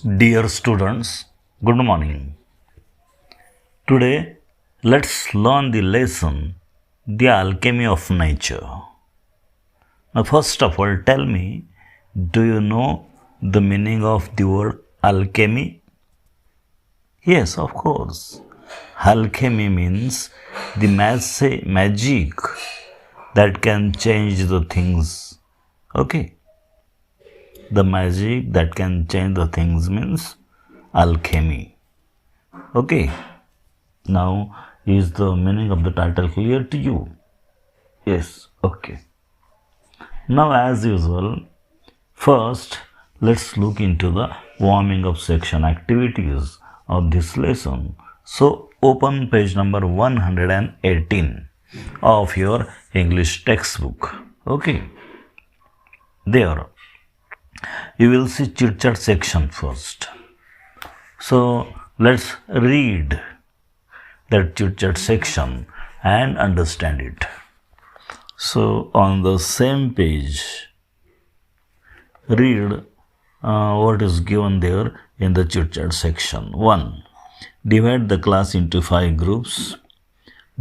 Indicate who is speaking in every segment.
Speaker 1: Dear students, good morning. Today, let's learn the lesson, The Alchemy of Nature. Now, first of all, tell me, do you know the meaning of the word alchemy? Yes, of course. Alchemy means the magic that can change the things. Okay. The magic that can change the things means alchemy. Okay. Now, is the meaning of the title clear to you? Yes. Okay. Now, as usual, first let's look into the warming up section activities of this lesson. So, open page number 118 of your English textbook. Okay. There you will see chit chat section first. So let's read that chit chat section and understand it. So on the same page, read what is given there in the chit chat section. 1. Divide the class into 5 groups.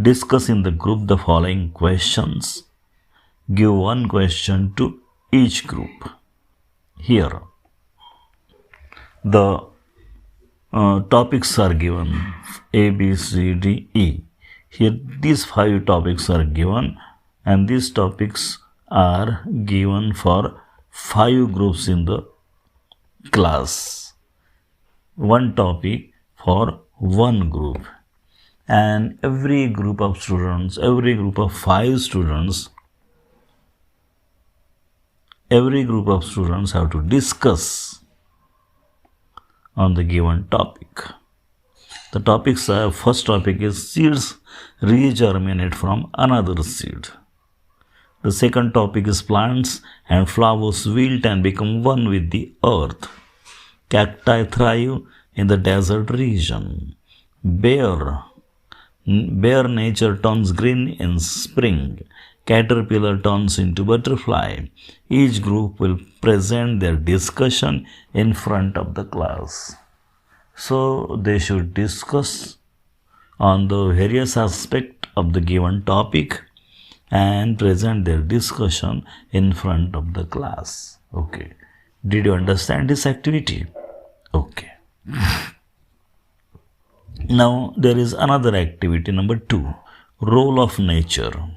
Speaker 1: Discuss in the group the following questions. Give one question to each group. Here, the topics are given A, B, C, D, E. Here, these 5 topics are given, and these topics are given for 5 groups in the class. One topic for one group, and every group of students, every group of 5 students, every group of students have to discuss on the given topic. The topics are, first topic is seeds regerminate from another seed. The second topic is plants and flowers wilt and become one with the earth. Cacti thrive in the desert region. Bare nature turns green in spring. Caterpillar turns into butterfly. Each group will present their discussion in front of the class. So they should discuss on the various aspects of the given topic and present their discussion in front of the class. Okay. Did you understand this activity? Okay. Now there is another activity, number 2, role of nature.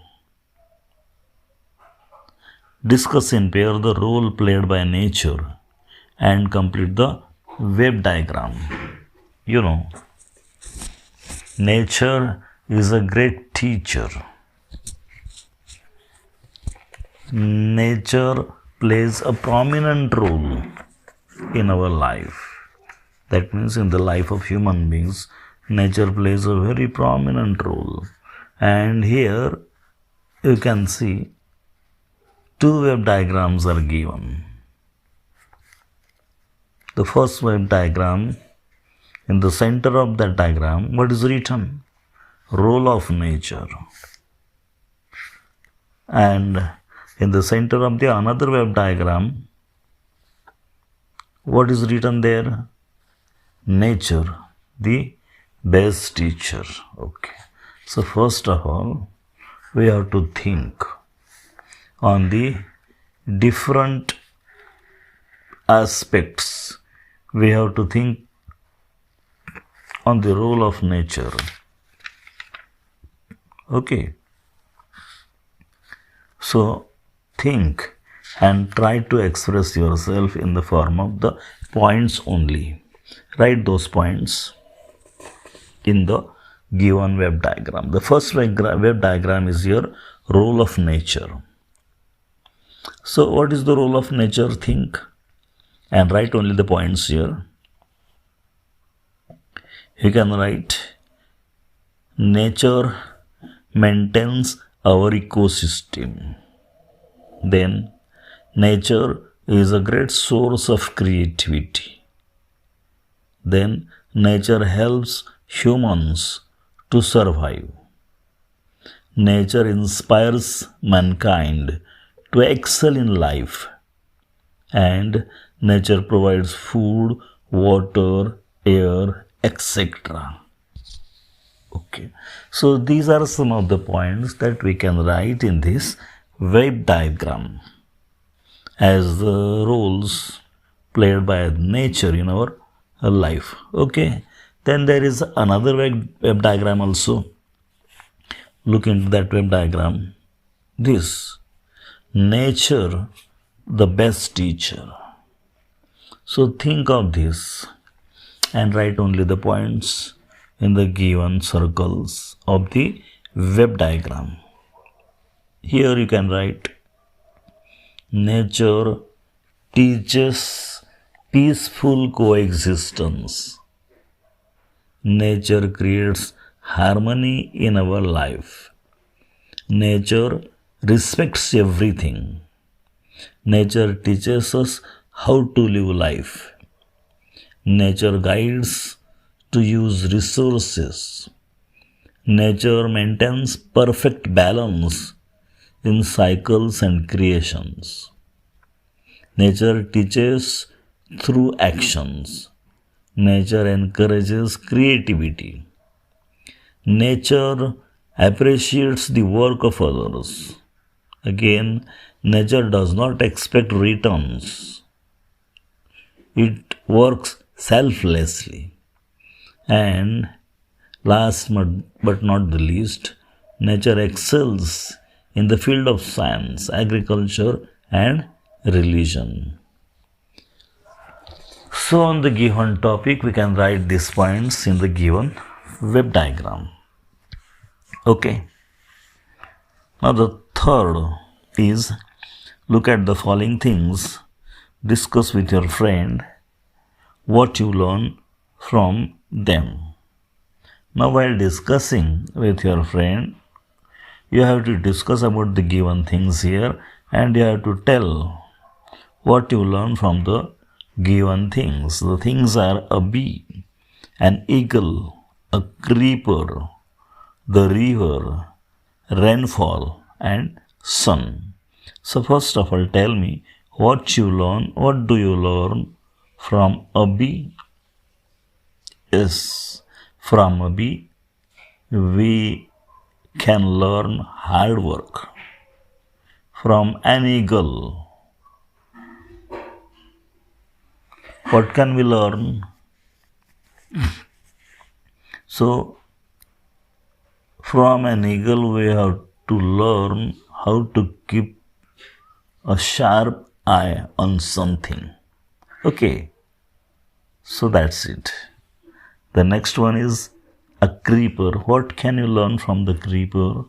Speaker 1: Discuss in pair the role played by nature and complete the web diagram. You know, nature is a great teacher. Nature plays a prominent role in our life. That means in the life of human beings, nature plays a very prominent role. And here you can see 2 web diagrams are given. The first web diagram, in the center of that diagram, what is written? Role of nature. And in the center of the another web diagram, what is written there? Nature, the best teacher. Okay. So first of all, we have to think on the different aspects. We have to think on the role of nature. Okay. So think and try to express yourself in the form of the points only. Write those points in the given web diagram. The first web diagram is your role of nature. So what is the role of nature? Think and write only the points here. You can write, nature maintains our ecosystem. Then, nature is a great source of creativity. Then, nature helps humans to survive. Nature inspires mankind to excel in life. And nature provides food, water, air, etc. Okay, so these are some of the points that we can write in this wave diagram as the roles played by nature in our life. Okay, then there is another wave diagram also. Look into that wave diagram. This nature, the best teacher. So think of this and write only the points in the given circles of the web diagram. Here you can write nature teaches peaceful coexistence. Nature creates harmony in our life. Nature respects everything. Nature teaches us how to live life. Nature guides to use resources. Nature maintains perfect balance in cycles and creations. Nature teaches through actions. Nature encourages creativity. Nature appreciates the work of others. Again, nature does not expect returns. It works selflessly. And last but not the least, nature excels in the field of science, agriculture, and religion. So on the given topic, we can write these points in the given web diagram. Okay. Now the third is, look at the following things. Discuss with your friend what you learn from them. Now while discussing with your friend, you have to discuss about the given things here and you have to tell what you learn from the given things. The things are a bee, an eagle, a creeper, the river, rainfall, and sun. So first of all, tell me what you learn. What do you learn from a bee? Yes, from a bee, we can learn hard work. From an eagle, what can we learn? So, from an eagle, we have to learn how to keep a sharp eye on something. Okay, so that's it. The next one is a creeper. What can you learn from the creeper?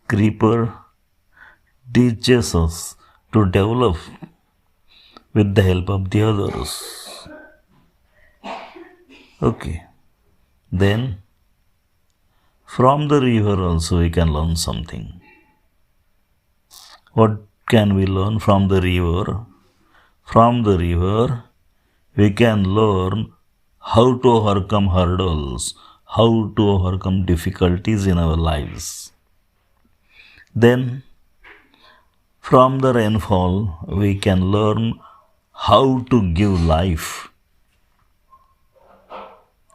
Speaker 1: Creeper teaches us to develop with the help of the others. Okay. Then, from the river also we can learn something. What can we learn from the river? From the river, we can learn how to overcome hurdles, how to overcome difficulties in our lives. Then, from the rainfall, we can learn how to give life.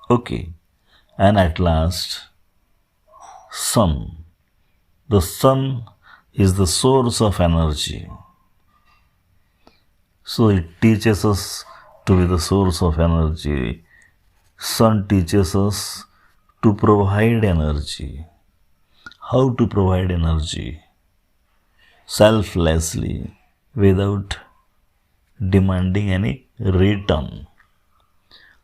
Speaker 1: Okay. And at last, sun. The sun is the source of energy. So it teaches us to be the source of energy. Sun teaches us to provide energy. How to provide energy? Selflessly, without demanding any return.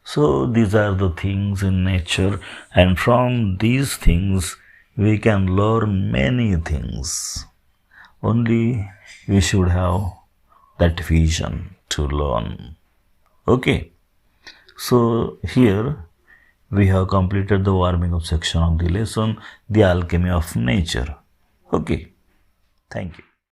Speaker 1: So these are the things in nature, and from these things we can learn many things. Only we should have that vision to learn. Okay. So here we have completed the warming up section of the lesson, the alchemy of nature. Okay. Thank you.